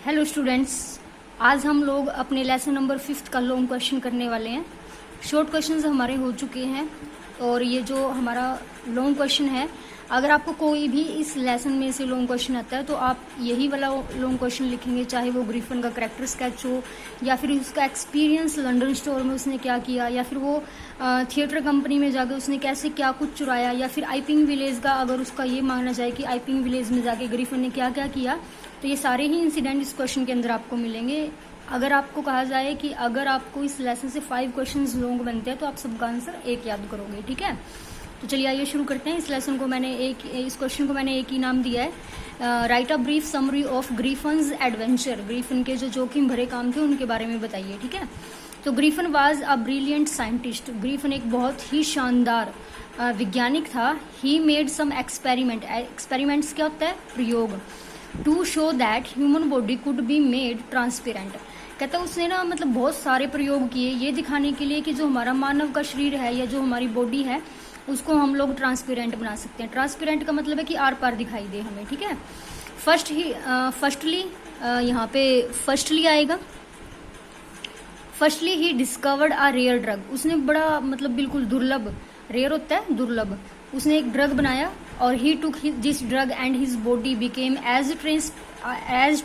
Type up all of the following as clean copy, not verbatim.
Hello students, आज हम लोग अपने लेसन नंबर 5 का लॉन्ग क्वेश्चन करने वाले हैं। शॉर्ट क्वेश्चंस हमारे हो चुके हैं और ये जो हमारा लॉन्ग क्वेश्चन है, अगर आपको कोई भी इस लेसन में से लॉन्ग क्वेश्चन आता है तो आप यही वाला लॉन्ग क्वेश्चन लिखेंगे, चाहे वो ग्रिफिन का करेक्टर स्केच हो या फिर उसका एक्सपीरियंस लंदन स्टोर में उसने क्या किया, या फिर वो थिएटर कंपनी में जाके उसने कैसे क्या कुछ चुराया, या फिर आइपिंग विलेज का अगर उसका ये मानना जाए कि आइपिंग विलेज में जाके ग्रिफिन ने क्या क्या किया, तो ये सारे ही इंसिडेंट इस क्वेश्चन के अंदर आपको मिलेंगे। अगर आपको कहा जाए कि अगर आपको इस लेसन से 5 क्वेश्चंस लॉन्ग बनते हैं तो आप सबका आंसर एक याद करोगे, ठीक है। तो चलिए आइए शुरू करते हैं। इस क्वेश्चन को मैंने एक ही नाम दिया है, right a brief summary of Griffin's adventure. Griffin के जो जोखिम भरे काम थे उनके बारे में बताइए, ठीक है। तो Griffin was a brilliant scientist. Griffin एक बहुत ही शानदार वैज्ञानिक था। ही मेड सम एक्सपेरिमेंट्स क्या होता है, प्रयोग, to show that human body could be made transparent. कहता है उसने ना मतलब बहुत सारे प्रयोग किए ये दिखाने के लिए कि जो हमारा मानव का शरीर है या जो हमारी बॉडी है उसको हम लोग ट्रांसपेरेंट बना सकते हैं। ट्रांसपेरेंट का मतलब है कि आर पार दिखाई दे हमें, ठीक है। फर्स्टली आएगा। Firstly he discovered a rare drug. उसने बड़ा मतलब बिल्कुल दुर्लभ, रेयर होता है दुर्लभ, उसने एक ड्रग बनाया और he took this drug and his body became as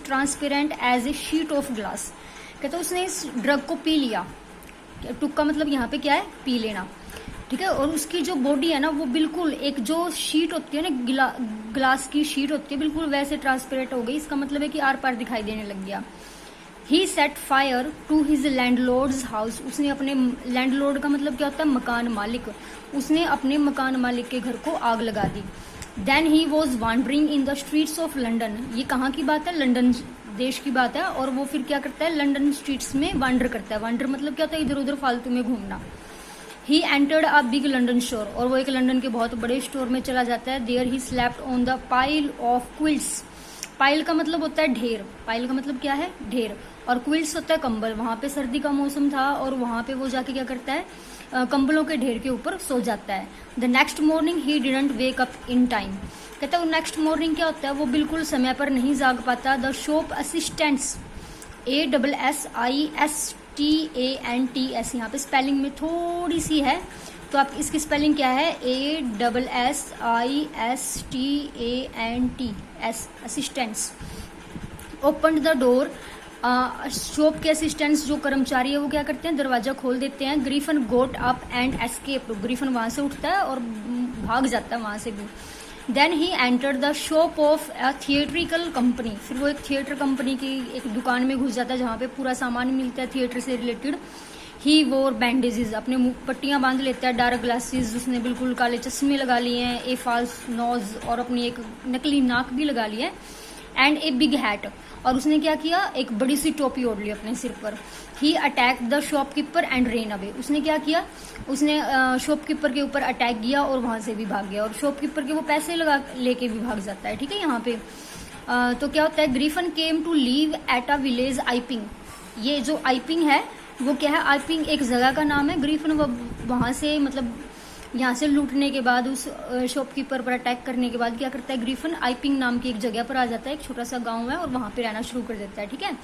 transparent as a sheet of glass. कहते उसने इस ड्रग को पी लिया। टुक का मतलब यहाँ पे क्या है, पी लेना, ठीक है। और उसकी जो बॉडी है ना वो बिल्कुल एक जो शीट होती है ना, ग्लास की शीट होती है, बिल्कुल वैसे ट्रांसपेरेंट हो गई। इसका मतलब है कि आर पार दिखाई देने लग गया। He set fire to his landlord's house. उसने अपने लैंडलॉर्ड का मतलब क्या होता है, मकान मालिक। उसने अपने मकान मालिक के घर को आग लगा दी। Then he was wandering in the streets of London. ये कहाँ की बात है, लंदन देश की बात है। और वो फिर क्या करता है, लंदन स्ट्रीट्स में वांडर करता है। वांडर मतलब क्या होता है, इधर उधर फालतू में घूमना। He entered a big London store. और वो एक लंदन के बहुत बड़े स्टोर में चला जाता है। There he slapped on the pile of quilts. Pile का मतलब होता है ढेर। पाइल का मतलब क्या है, ढेर। और क्विल्ट्स होता है कंबल। वहां पे सर्दी का मौसम था और वहां पे वो जाके क्या करता है, कंबलों के ढेर के ऊपर सो जाता है। The next morning he didn't wake up in time. कहता है नेक्स्ट मॉर्निंग क्या होता है, वो बिल्कुल समय पर नहीं जाग पाता। द शॉप असिस्टेंट्स, ASSISTANTS, यहाँ पे स्पेलिंग में थोड़ी सी है, तो आप इसकी स्पेलिंग क्या है, ASSISTANTS, assistants. Open the door. Shop के असिस्टेंट्स जो कर्मचारी है वो क्या करते हैं, दरवाजा खोल देते हैं। Griffin goat up and escape. Griffin वहां से उठता है और भाग जाता है वहां से भी। Then he entered the shop of a theatrical company. फिर वो एक थिएटर कंपनी की एक दुकान में घुस जाता है जहाँ पे पूरा सामान मिलता है थिएटर से रिलेटेड। ही वोर बैंडेजेस। अपने मुंह पट्टियां बांध लेता है। डार्क ग्लासेस, उसने बिल्कुल काले चश्मे लगा लिए हैं। ए फॉल्स नोज, और अपनी एक नकली नाक भी लगा ली है। And a big hat. और उसने क्या किया, एक बड़ी सी टोपी ओढ़ ली अपने सिर पर। He attacked the shopkeeper and ran away. उसने क्या किया, उसने शॉपकीपर के ऊपर अटैक किया और वहां से भी भाग गया। और शॉपकीपर के वो पैसे लगा लेके भी भाग जाता है, ठीक है। यहाँ पे तो क्या होता है, Griffin came to live at a village Iping. ये जो आइपिंग है वो क्या है, आइपिंग एक जगह का नाम है। ग्रिफिन वहां से मतलब यहाँ से लूटने के बाद, उस शॉपकीपर पर अटैक करने के बाद क्या करता है, ग्रिफिन आइपिंग नाम की एक जगह पर आ जाता है। एक छोटा सा गांव है और वहां पे रहना शुरू कर देता है, ठीक है।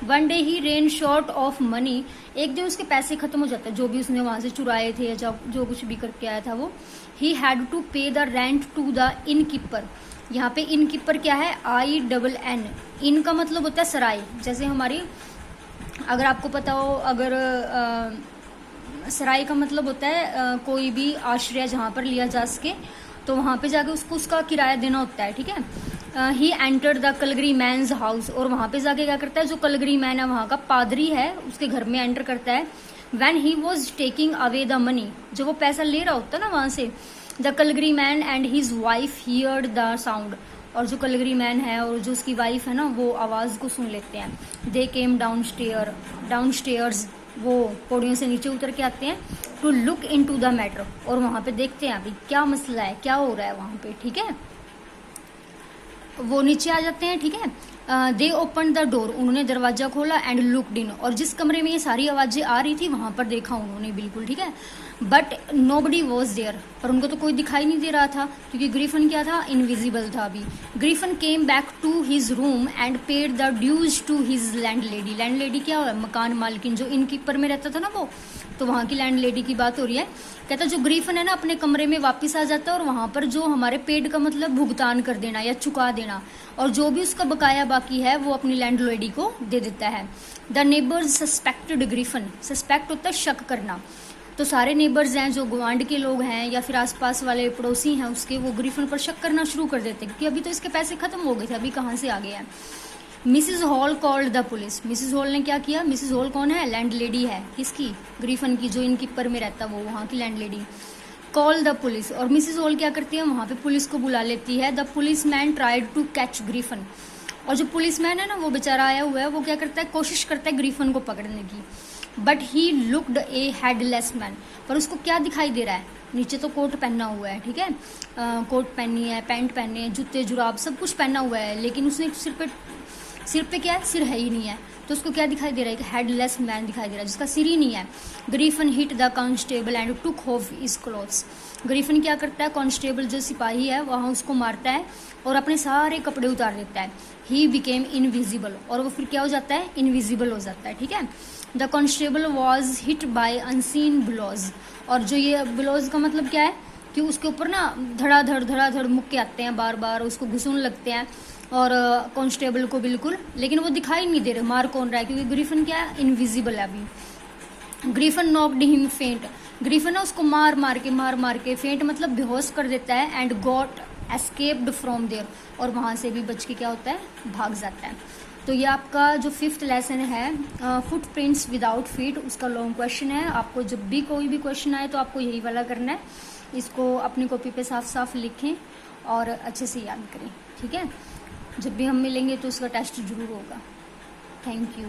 One day he rain short of money. एक दिन उसके पैसे खत्म हो जाते हैं, जो भी उसने वहां से चुराए थे या जो कुछ भी करके आया था वो। ही हैड टू पे the rent to the innkeeper. यहाँ पे इनकीपर क्या है, INN। इन का मतलब होता है सराय। जैसे हमारी, अगर आपको पता हो, अगर सराय का मतलब होता है कोई भी आश्रय जहाँ पर लिया जा सके, तो वहां पे जाके उसको उसका किराया देना होता है, ठीक है। He entered the clergyman's house. और वहां पे जाके क्या करता है, जो कलगरी मैन है वहां का पादरी है उसके घर में एंटर करता है। When he was taking away the money, जो वो पैसा ले रहा होता है ना वहां से, the clergyman and his wife heard the sound. और जो कलगरी मैन है और जो उसकी वाइफ है ना वो आवाज को सुन लेते हैं। They came downstairs. वो पौड़ियों से नीचे उतर के आते हैं। To look into the matter. और वहां पे देखते हैं अभी क्या मसला है, क्या हो रहा है वहां पे, ठीक है। वो नीचे आ जाते हैं, ठीक है। दे ओपन द डोर। उन्होंने दरवाजा खोला। And looked in. और जिस कमरे में ये सारी आवाजें आ रही थी वहां पर देखा उन्होंने, बिल्कुल, ठीक है। बट नोबडी वॉज देयर, पर उनको तो कोई दिखाई नहीं दे रहा था क्योंकि ग्रीफन क्या था, इनविजिबल था अभी। Griffin came back to his room and paid the dues to his landlady. Landlady क्या है, मकान मालकिन, जो इनकीपर में रहता था ना वो, तो वहां की लैंडलेडी की बात हो रही है। कहता जो ग्रीफन है ना अपने कमरे में वापस आ जाता है और वहां पर जो हमारे पेड का मतलब भुगतान कर देना या चुका देना, और जो भी उसका बकाया बाकी है वो अपनी लैंडलेडी को दे देता है। The neighbours suspected Griffin, suspect होता है शक करना, तो सारे नेबर्स हैं जो गवांड के लोग हैं या फिर आसपास वाले पड़ोसी हैं उसके, वो ग्रीफन पर शक करना शुरू कर देते क्योंकि अभी तो इसके पैसे खत्म हो गए थे, अभी कहाँ से आ गया है। Mrs hall called the police. Mrs hall ने क्या किया, मिसिज हॉल कौन है, लैंडलेडी है किसकी, ग्रीफन की, जो इनकीपर में रहता वो वहाँ की लैंडलेडी। कॉल द पुलिस, और मिसिज हॉल क्या करती है, वहां पे पुलिस को बुला लेती है। The policeman tried to catch Griffin, और जो पुलिस मैन है ना वो बेचारा आया हुआ है, वो क्या करता है, कोशिश करता है ग्रीफन को पकड़ने की। But he looked A headless man, पर उसको क्या दिखाई दे रहा है, नीचे तो कोट पहना हुआ है, ठीक है, कोट पहनी है, पैंट पहने है, जूते जुराब सब कुछ पहना हुआ है, लेकिन उसने सिर पे क्या है, सिर है ही नहीं है, तो उसको क्या दिखाई दे रहा है, कि हेडलेस मैन दिखाई दे रहा है जिसका सिर ही नहीं है। Griffin hit the constable and took off his clothes. Griffin क्या करता है, कांस्टेबल जो सिपाही है वहां उसको मारता है और अपने सारे कपड़े उतार देता है। ही बिकेम इनविजिबल, और वो फिर क्या हो जाता है, इनविजिबल हो जाता है, ठीक है। The constable was hit by unseen blows, और जो ये ब्लोज का मतलब क्या है कि उसके ऊपर ना धड़ाधड़ मुक्के आते हैं, बार बार उसको घुसून लगते हैं, और कांस्टेबल को बिल्कुल, लेकिन वो दिखाई नहीं दे रहे मार कौन रहा है क्योंकि ग्रीफन क्या है, इनविजिबल है अभी। ग्रीफन नॉक्ड हिम फेंट, ग्रीफन ना उसको मार मार के फेंट मतलब बेहोश कर देता है। And got escaped from there, और वहां से भी बच के क्या होता है, भाग जाता है। तो ये आपका जो 5th लेसन है, फुटप्रिंट्स विदाउट फीट, उसका लॉन्ग क्वेश्चन है। आपको जब भी कोई भी क्वेश्चन आए तो आपको यही वाला करना है, इसको अपनी कॉपी पे साफ साफ लिखें और अच्छे से याद करें, ठीक है। जब भी हम मिलेंगे तो उसका टेस्ट जरूर होगा। Thank you.